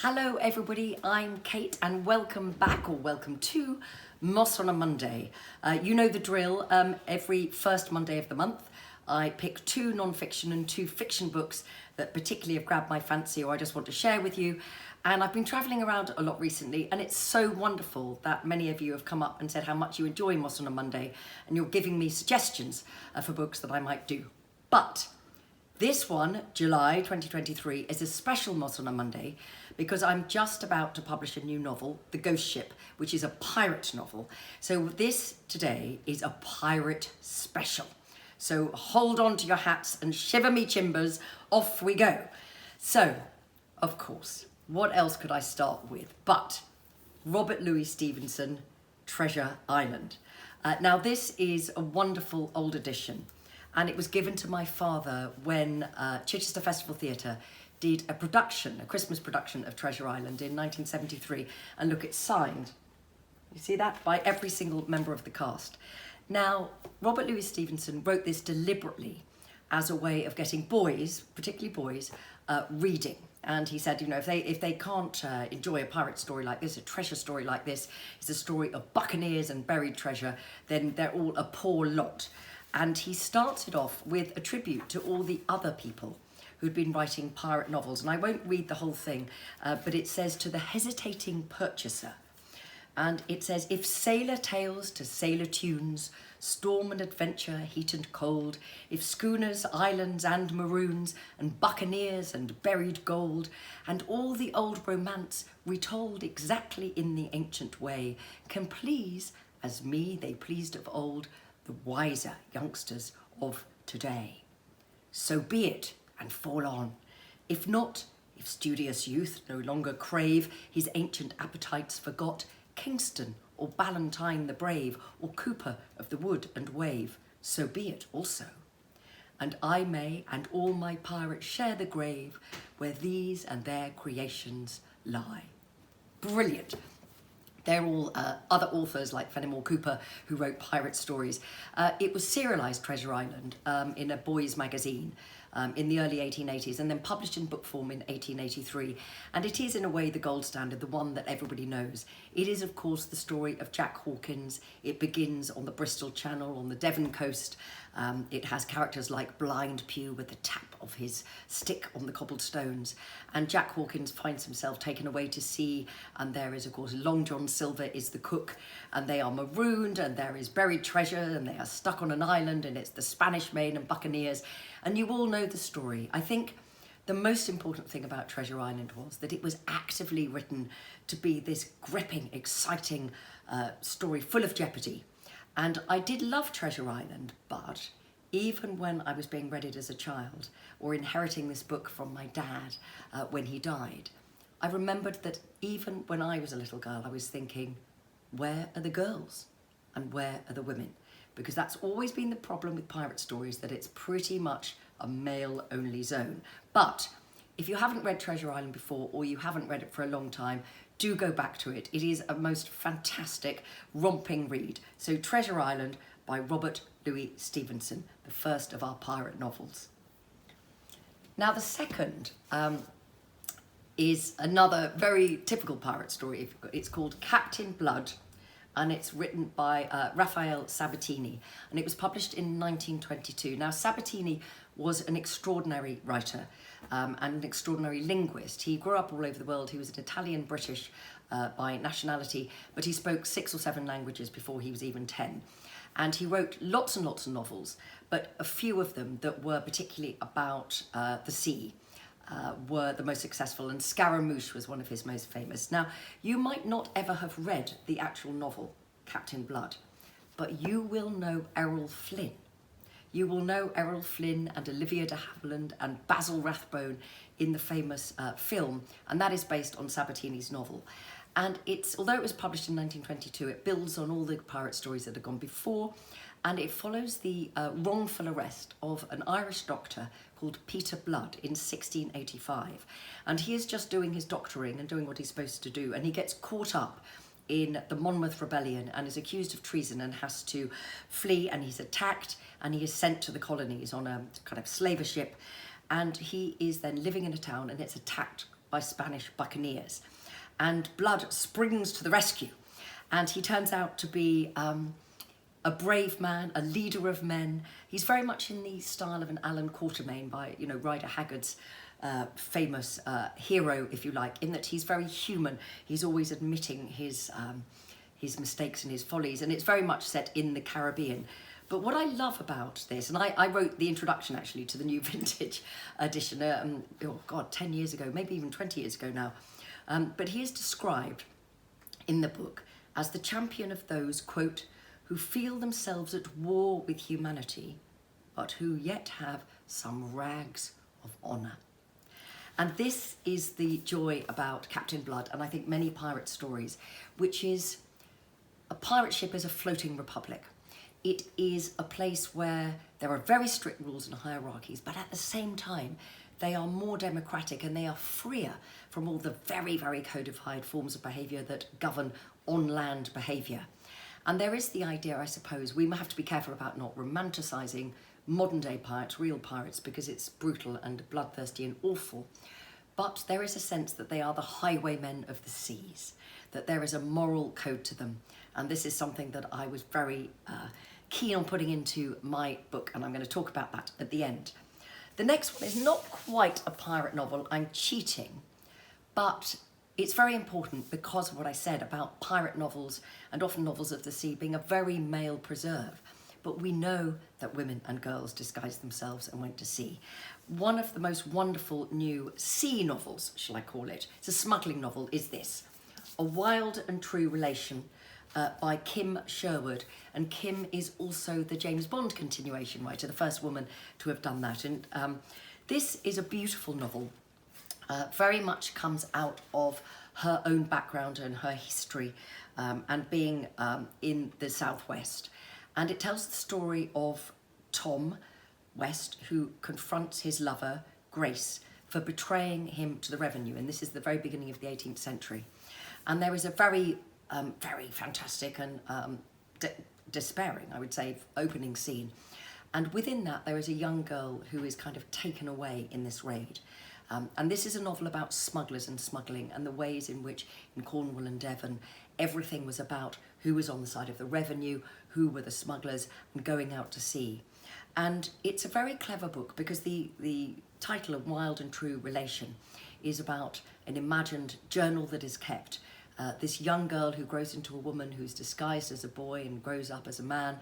Hello everybody, I'm Kate and welcome back or welcome to Moss on a Monday. You know the drill, every first Monday of the month I pick two non-fiction and two fiction books that particularly have grabbed my fancy or I just want to share with you. And I've been travelling around a lot recently and it's so wonderful that many of you have come up and said how much you enjoy Moss on a Monday and you're giving me suggestions for books that I might do. But this one, July 2023, is a special Moss on a Monday because I'm just about to publish a new novel, The Ghost Ship, which is a pirate novel. So this today is a pirate special. So hold on to your hats and shiver me chimbers, off we go. So, of course, what else could I start with but Robert Louis Stevenson, Treasure Island. Now this is a wonderful old edition. And it was given to my father when Chichester Festival Theatre did a Christmas production of Treasure Island in 1973. And look, it's signed, you see that, by every single member of the cast. Now, Robert Louis Stevenson wrote this deliberately as a way of getting boys, particularly boys, reading. And he said, you know, if they can't enjoy a pirate story like this, a treasure story like this, it's a story of buccaneers and buried treasure, then they're all a poor lot. And he starts it off with a tribute to all the other people who'd been writing pirate novels. And I won't read the whole thing, but it says, to the hesitating purchaser. And it says, if sailor tales to sailor tunes, storm and adventure, heat and cold, if schooners, islands and maroons, and buccaneers and buried gold, and all the old romance retold exactly in the ancient way, can please, as me they pleased of old, the wiser youngsters of today. So be it, and fall on. If not, if studious youth no longer crave, his ancient appetites forgot, Kingston or Ballantyne the brave, or Cooper of the wood and wave, so be it also. And I may and all my pirates share the grave where these and their creations lie. Brilliant. They're all other authors like Fenimore Cooper who wrote pirate stories. It was serialised, Treasure Island, in a boys' magazine in the early 1880s and then published in book form in 1883. And it is in a way the gold standard, the one that everybody knows. It is of course the story of Jack Hawkins. It begins on the Bristol Channel, on the Devon coast. It has characters like Blind Pew with the tap of his stick on the cobbled stones. And Jack Hawkins finds himself taken away to sea, and there is of course Long John Silver is the cook, and they are marooned, and there is buried treasure, and they are stuck on an island, and it's the Spanish Main and buccaneers, and you all know the story. I think the most important thing about Treasure Island was that it was actively written to be this gripping, exciting story full of jeopardy. And I did love Treasure Island, but even when I was being read it as a child or inheriting this book from my dad when he died, I remembered that even when I was a little girl, I was thinking, where are the girls and where are the women? Because that's always been the problem with pirate stories, that it's pretty much a male-only zone. But if you haven't read Treasure Island before, or you haven't read it for a long time, do go back to it. It is a most fantastic, romping read. So Treasure Island by Robert Louis Stevenson, the first of our pirate novels. Now the second is another very typical pirate story. It's called Captain Blood, and it's written by Raphael Sabatini, and it was published in 1922. Now Sabatini was an extraordinary writer and an extraordinary linguist. He grew up all over the world. He was an Italian-British by nationality, but he spoke 6 or 7 languages before he was even 10. And he wrote lots and lots of novels, but a few of them that were particularly about the sea were the most successful, and Scaramouche was one of his most famous. Now, you might not ever have read the actual novel, Captain Blood, but you will know Errol Flynn. You will know Errol Flynn and Olivia de Havilland and Basil Rathbone in the famous film, and that is based on Sabatini's novel. And although it was published in 1922, it builds on all the pirate stories that had gone before, and it follows the wrongful arrest of an Irish doctor called Peter Blood in 1685. And he is just doing his doctoring and doing what he's supposed to do, and he gets caught up in the Monmouth Rebellion and is accused of treason and has to flee, and he's attacked and he is sent to the colonies on a kind of slaver ship, and he is then living in a town and it's attacked by Spanish buccaneers. And Blood springs to the rescue. And he turns out to be a brave man, a leader of men. He's very much in the style of an Alan Quatermain by, Rider Haggard's famous hero, if you like, in that he's very human. He's always admitting his mistakes and his follies, and it's very much set in the Caribbean. But what I love about this, and I wrote the introduction actually to the new vintage edition, 10 years ago, maybe even 20 years ago now. But he is described in the book as the champion of those, quote, who feel themselves at war with humanity, but who yet have some rags of honour. And this is the joy about Captain Blood, and I think many pirate stories, which is a pirate ship is a floating republic. It is a place where there are very strict rules and hierarchies, but at the same time, they are more democratic and they are freer from all the very, very codified forms of behaviour that govern on-land behaviour. And there is the idea, I suppose, we have to be careful about not romanticising modern-day pirates, real pirates, because it's brutal and bloodthirsty and awful. But there is a sense that they are the highwaymen of the seas, that there is a moral code to them. And this is something that I was very keen on putting into my book, and I'm going to talk about that at the end. The next one is not quite a pirate novel. I'm cheating, but it's very important because of what I said about pirate novels and often novels of the sea being a very male preserve. But we know that women and girls disguised themselves and went to sea. One of the most wonderful new sea novels, shall I call it, it's a smuggling novel, is this, A Wild and True Relation by Kim Sherwood. And Kim is also the James Bond continuation writer, the first woman to have done that. And this is a beautiful novel, very much comes out of her own background and her history and being in the Southwest. And it tells the story of Tom West, who confronts his lover, Grace, for betraying him to the revenue. And this is the very beginning of the 18th century. And there is a very, very fantastic and despairing, I would say, opening scene. And within that, there is a young girl who is kind of taken away in this raid. And this is a novel about smugglers and smuggling and the ways in which in Cornwall and Devon, everything was about who was on the side of the revenue, who were the smugglers, and going out to sea. And it's a very clever book because the title of Wild and True Relation is about an imagined journal that is kept. This young girl who grows into a woman who's disguised as a boy and grows up as a man,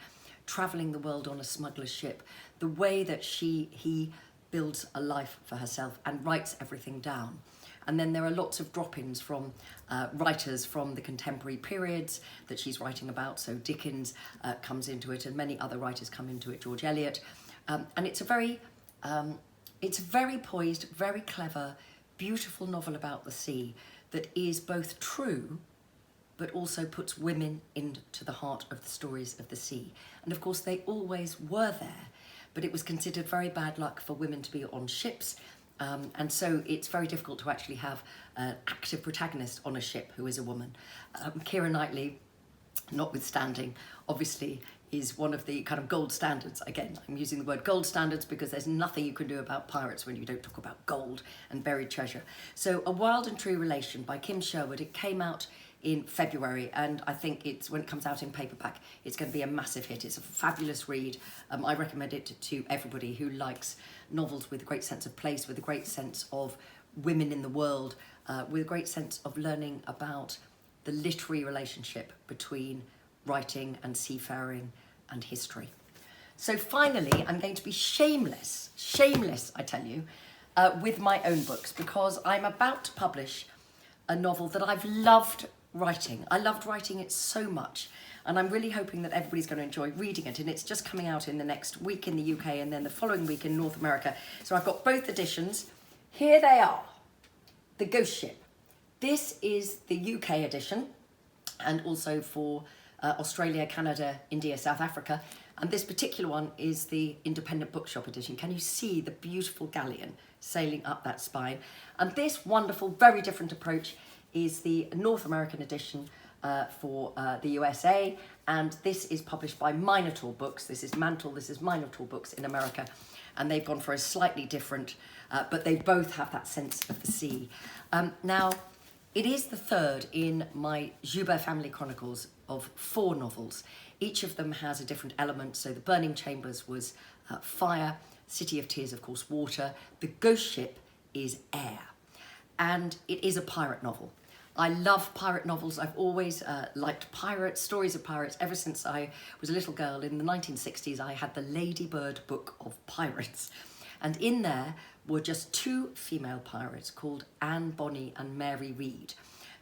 travelling the world on a smuggler's ship. The way that he builds a life for herself and writes everything down. And then there are lots of drop-ins from writers from the contemporary periods that she's writing about. So Dickens comes into it and many other writers come into it, George Eliot. And it's a very poised, very clever, beautiful novel about the sea that is both true, but also puts women into the heart of the stories of the sea. And of course, they always were there, but it was considered very bad luck for women to be on ships. And so it's very difficult to actually have an active protagonist on a ship who is a woman. Keira Knightley, notwithstanding, obviously is one of the kind of gold standards. Again, I'm using the word gold standards because there's nothing you can do about pirates when you don't talk about gold and buried treasure. So A Wild and True Relation by Kim Sherwood, it came out in February, and I think when it comes out in paperback, it's going to be a massive hit. It's a fabulous read. I recommend it to everybody who likes novels with a great sense of place, with a great sense of women in the world, with a great sense of learning about the literary relationship between writing and seafaring and history. So finally, I'm going to be shameless, I tell you, with my own books, because I'm about to publish a novel that I've loved writing. I loved writing it so much, and I'm really hoping that everybody's going to enjoy reading it. And it's just coming out in the next week in the UK and then the following week in North America. So I've got both editions. Here they are. The Ghost Ship. This is the UK edition, and also for Australia, Canada, India, South Africa. And this particular one is the independent bookshop edition. Can you see the beautiful galleon sailing up that spine? And this wonderful, very different approach is the North American edition for the USA, and this is published by Minotaur Books. This is Mantle, this is Minotaur Books in America, and they've gone for a slightly different, but they both have that sense of the sea. Now, it is the third in my Joubert Family Chronicles of 4 novels. Each of them has a different element. So The Burning Chambers was fire, City of Tears, of course, water. The Ghost Ship is air. And it is a pirate novel. I love pirate novels. I've always liked pirates, stories of pirates. Ever since I was a little girl in the 1960s, I had the Ladybird Book of Pirates. And in there were just 2 female pirates called Anne Bonny and Mary Read.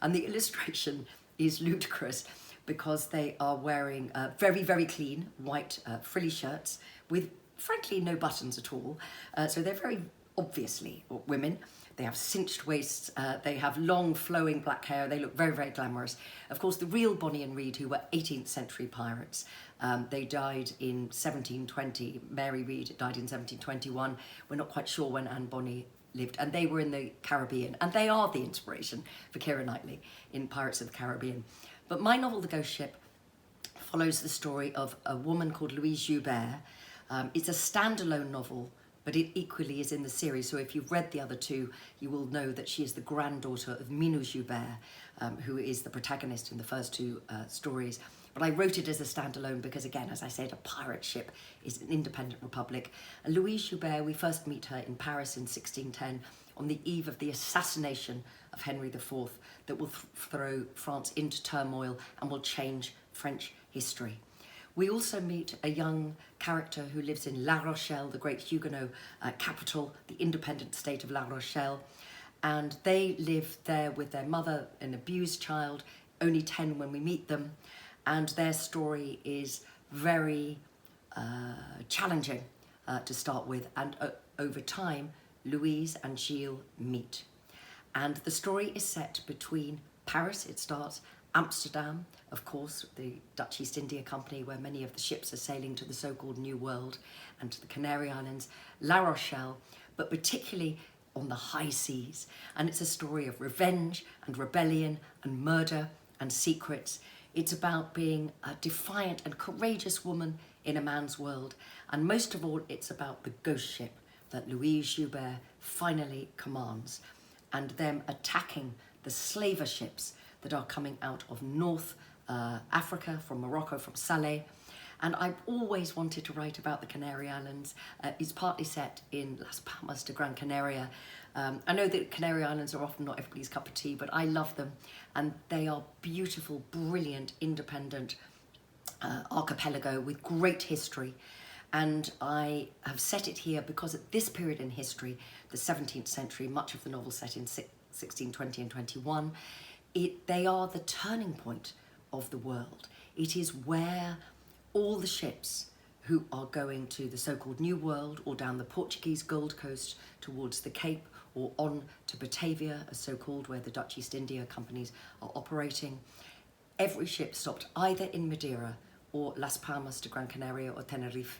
And the illustration is ludicrous because they are wearing very, very clean white frilly shirts with, frankly, no buttons at all. So they're very obviously women. They have cinched waists, they have long flowing black hair, they look very, very glamorous. Of course, the real Bonny and Read, who were 18th century pirates, they died in 1720, Mary Read died in 1721. We're not quite sure when Anne Bonny lived, and they were in the Caribbean, and they are the inspiration for Keira Knightley in Pirates of the Caribbean. But my novel, The Ghost Ship, follows the story of a woman called Louise Joubert. It's a standalone novel, but it equally is in the series. So if you've read the other 2, you will know that she is the granddaughter of Minou Joubert, who is the protagonist in the first 2 stories. But I wrote it as a standalone because, again, as I said, a pirate ship is an independent republic. And Louise Joubert, we first meet her in Paris in 1610 on the eve of the assassination of Henry IV that will throw France into turmoil and will change French history. We also meet a young character who lives in La Rochelle, the great Huguenot capital, the independent state of La Rochelle. And they live there with their mother, an abused child, only 10 when we meet them. And their story is very challenging to start with. And over time, Louise and Gilles meet. And the story is set between Paris, it starts, Amsterdam, of course, the Dutch East India Company, where many of the ships are sailing to the so-called New World, and to the Canary Islands, La Rochelle, but particularly on the high seas. And it's a story of revenge and rebellion and murder and secrets. It's about being a defiant and courageous woman in a man's world. And most of all, it's about the ghost ship that Louise Joubert finally commands, and them attacking the slaver ships that are coming out of North Africa, from Morocco, from Salé. And I've always wanted to write about the Canary Islands. It's partly set in Las Palmas de Gran Canaria. I know that Canary Islands are often not everybody's cup of tea, but I love them. And they are beautiful, brilliant, independent archipelago with great history. And I have set it here because at this period in history, the 17th century, much of the novel set in 1620 and 21, they are the turning point of the world. It is where all the ships who are going to the so-called New World or down the Portuguese Gold Coast towards the Cape or on to Batavia, as so-called, where the Dutch East India companies are operating, every ship stopped either in Madeira or Las Palmas de Gran Canaria or Tenerife.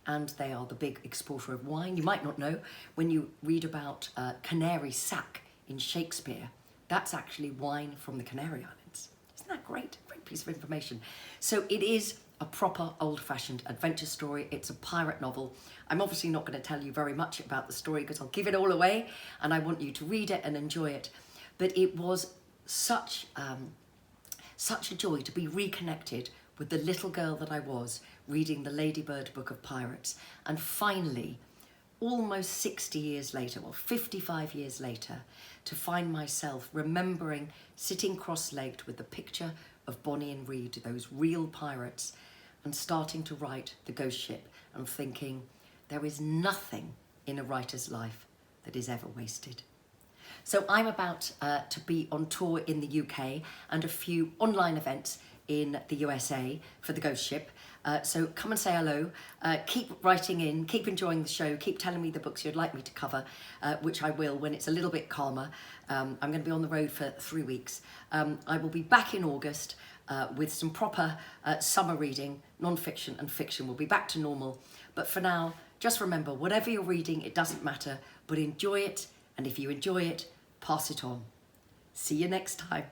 And they are the big exporter of wine. You might not know, when you read about Canary sack in Shakespeare, that's actually wine from the Canary Islands. Isn't that great? Great piece of information. So it is a proper old-fashioned adventure story. It's a pirate novel. I'm obviously not going to tell you very much about the story because I'll give it all away and I want you to read it and enjoy it. But it was such a joy to be reconnected with the little girl that I was reading the Ladybird Book of Pirates. And finally, almost 60 years later, or 55 years later, to find myself remembering sitting cross-legged with the picture of Bonny and Read, those real pirates, and starting to write The Ghost Ship and thinking, there is nothing in a writer's life that is ever wasted. So I'm about to be on tour in the UK and a few online events in the USA for The Ghost Ship. So come and say hello, keep writing in, keep enjoying the show, keep telling me the books you'd like me to cover, which I will when it's a little bit calmer. I'm going to be on the road for 3 weeks. I will be back in August with some proper summer reading, non-fiction and fiction. We'll be back to normal. But for now, just remember, whatever you're reading, it doesn't matter, but enjoy it. And if you enjoy it, pass it on. See you next time.